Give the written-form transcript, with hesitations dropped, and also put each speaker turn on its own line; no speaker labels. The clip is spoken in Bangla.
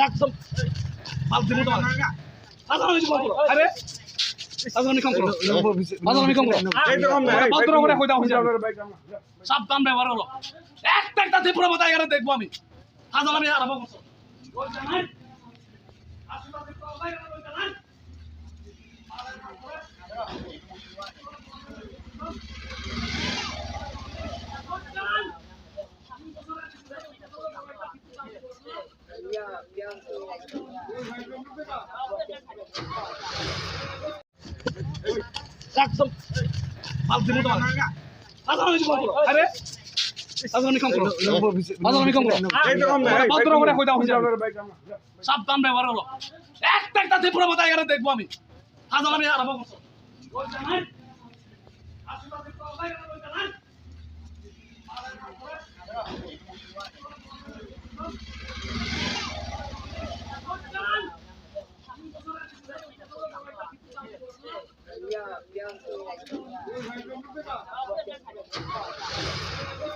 একদম মাল দিব তোমার সাধারণ কিছু করো আরে সাধারণ কাম করো সাধারণ কাম করো এই তো কম না ভদ্র করে কই দাও সাবধান ব্যবহার করো একটা ত্রিপুরা মাথা এখানে দেখবো আমি সাধারণ আমি আরম্ভ করছো ওই জানাই আসলে ত্রিপুরা মাথা এখানে ওই জানাই একদম মাল দিব তোমার সাধারণ কিছু করো আরে সাধারণ কাম করো সাধারণ কাম করো এই তো কম না ভদ্র করে কই দাও সাবধান ব্যবহার করো একটা ত্রিপুরা মাথা এখানে দেখবো আমি সাধারণ আমি আরম্ভ করছো ওই জানাই আসলে ত্রিপুরা মাথা এখানে ওই জানাই